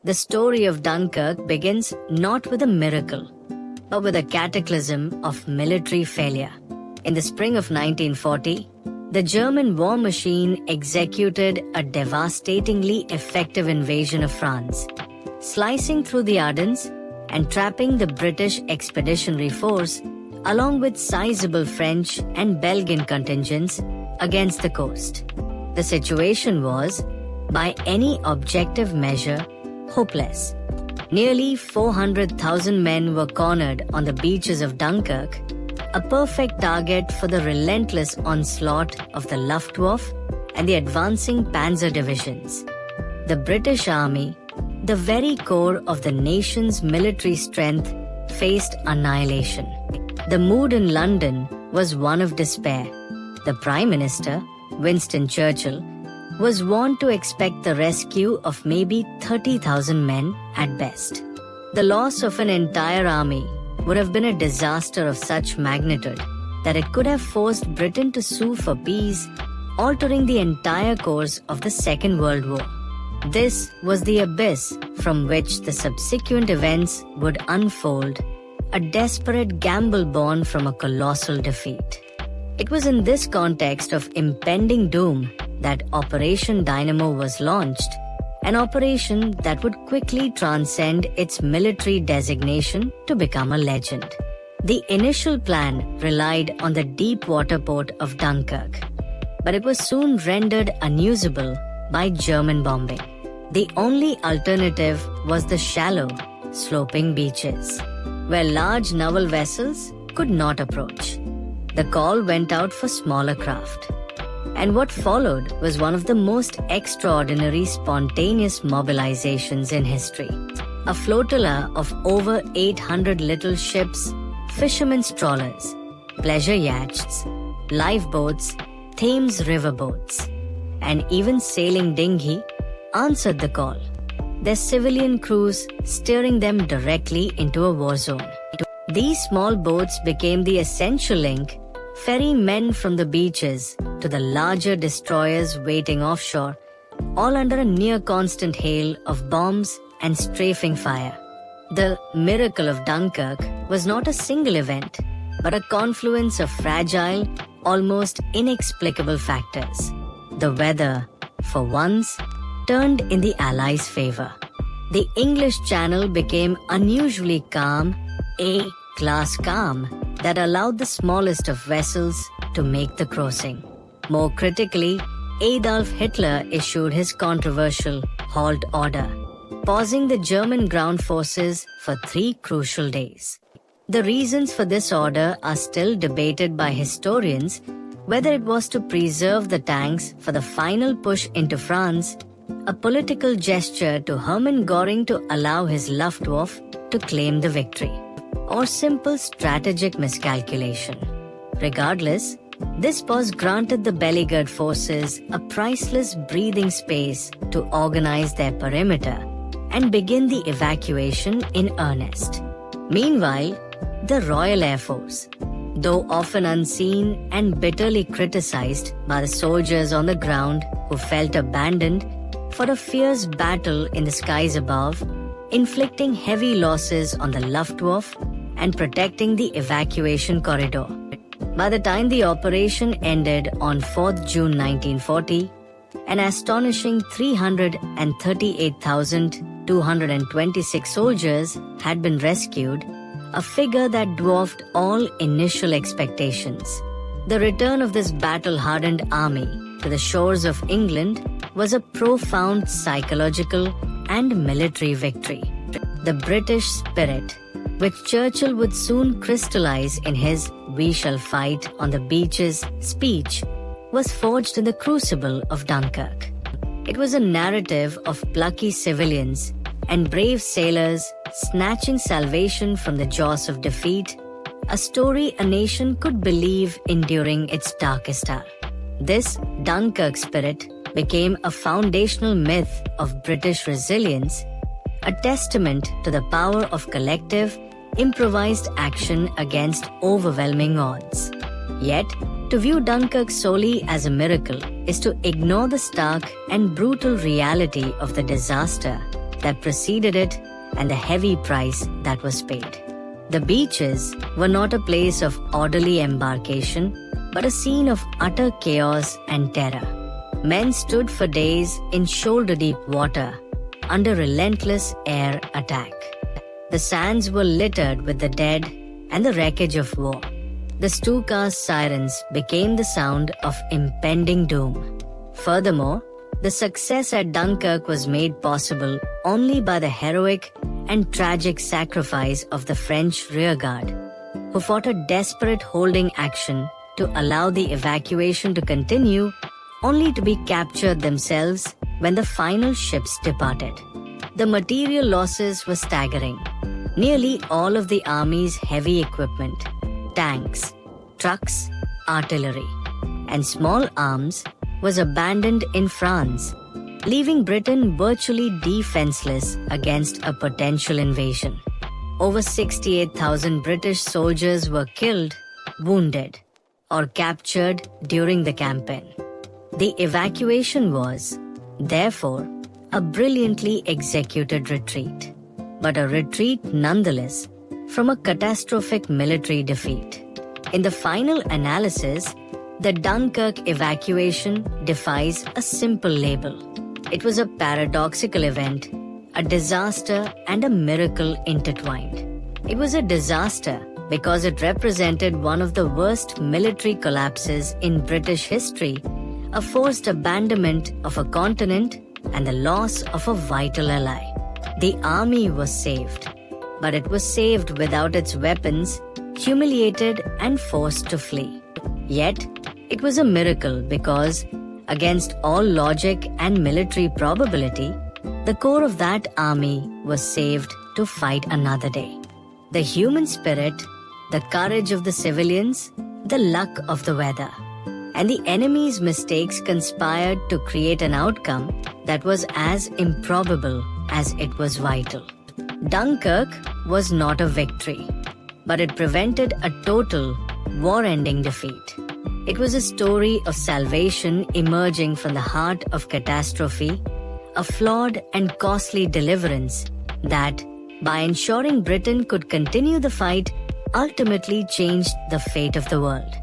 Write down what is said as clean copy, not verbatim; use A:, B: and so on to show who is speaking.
A: The story of Dunkirk begins not with a miracle, but with a cataclysm of military failure. In the spring of 1940, the German war machine executed a devastatingly effective invasion of France, slicing through the Ardennes and trapping the British Expeditionary Force along with sizable French and Belgian contingents against the coast. The situation was, by any objective measure, hopeless. Nearly 400,000 men were cornered on the beaches of Dunkirk, a perfect target for the relentless onslaught of the Luftwaffe and the advancing panzer divisions. The British Army, the very core of the nation's military strength, faced annihilation. The mood in London was one of despair. The Prime Minister, Winston Churchill, was warned to expect the rescue of maybe 30,000 men at best. The loss of an entire army would have been a disaster of such magnitude that it could have forced Britain to sue for peace, altering the entire course of the Second World War. This was the abyss from which the subsequent events would unfold, a desperate gamble born from a colossal defeat. It was in this context of impending doom that Operation Dynamo was launched, an operation that would quickly transcend its military designation to become a legend. The initial plan relied on the deep water port of Dunkirk, but it was soon rendered unusable by German bombing. The only alternative was the shallow, sloping beaches, where large naval vessels could not approach. The call went out for smaller craft. And what followed was one of the most extraordinary spontaneous mobilizations in history. A flotilla of over 800 little ships, fishermen's trawlers, pleasure yachts, lifeboats, Thames river boats, and even sailing dinghy answered the call, their civilian crews steering them directly into a war zone. These small boats became the essential link, ferrying men from the beaches to the larger destroyers waiting offshore, all under a near constant hail of bombs and strafing fire. The miracle of Dunkirk was not a single event, but a confluence of fragile, almost inexplicable factors. The weather, for once, turned in the Allies' favor. The English Channel became unusually calm, A-class calm, that allowed the smallest of vessels to make the crossing. More critically, Adolf Hitler issued his controversial Halt order, pausing the German ground forces for 3 crucial days. The reasons for this order are still debated by historians, whether it was to preserve the tanks for the final push into France, a political gesture to Hermann Göring to allow his Luftwaffe to claim the victory, or simple strategic miscalculation. Regardless, this pause granted the beleaguered forces a priceless breathing space to organize their perimeter and begin the evacuation in earnest. Meanwhile, the Royal Air Force, though often unseen and bitterly criticized by the soldiers on the ground who felt abandoned, fought a fierce battle in the skies above, inflicting heavy losses on the Luftwaffe and protecting the evacuation corridor. By the time the operation ended on 4th June 1940, an astonishing 338,226 soldiers had been rescued, a figure that dwarfed all initial expectations. The return of this battle-hardened army to the shores of England was a profound psychological and military victory. The British spirit, which Churchill would soon crystallize in his "We shall fight on the beaches" speech, was forged in the crucible of Dunkirk. It was a narrative of plucky civilians and brave sailors snatching salvation from the jaws of defeat, a story a nation could believe in during its darkest hour. This Dunkirk spirit became a foundational myth of British resilience, a testament to the power of collective, improvised action against overwhelming odds. Yet, to view Dunkirk solely as a miracle is to ignore the stark and brutal reality of the disaster that preceded it and the heavy price that was paid. The beaches were not a place of orderly embarkation, but a scene of utter chaos and terror. Men stood for days in shoulder-deep water, under relentless air attack. The sands were littered with the dead and the wreckage of war. The Stuka's sirens became the sound of impending doom. Furthermore, the success at Dunkirk was made possible only by the heroic and tragic sacrifice of the French rearguard, who fought a desperate holding action to allow the evacuation to continue, only to be captured themselves when the final ships departed. The material losses were staggering. Nearly all of the army's heavy equipment, tanks, trucks, artillery, and small arms was abandoned in France, leaving Britain virtually defenseless against a potential invasion. Over 68,000 British soldiers were killed, wounded, or captured during the campaign. The evacuation was, therefore, a brilliantly executed retreat, but a retreat nonetheless from a catastrophic military defeat. In the final analysis, the Dunkirk evacuation defies a simple label. It was a paradoxical event, a disaster and a miracle intertwined. It was a disaster because it represented one of the worst military collapses in British history, a forced abandonment of a continent and the loss of a vital ally. The army was saved, but it was saved without its weapons, humiliated and forced to flee. Yet, it was a miracle because, against all logic and military probability, the core of that army was saved to fight another day. The human spirit, the courage of the civilians, the luck of the weather, and the enemy's mistakes conspired to create an outcome that was as improbable as it was vital. Dunkirk was not a victory, but it prevented a total, war-ending defeat. It was a story of salvation emerging from the heart of catastrophe, a flawed and costly deliverance that, by ensuring Britain could continue the fight, ultimately changed the fate of the world.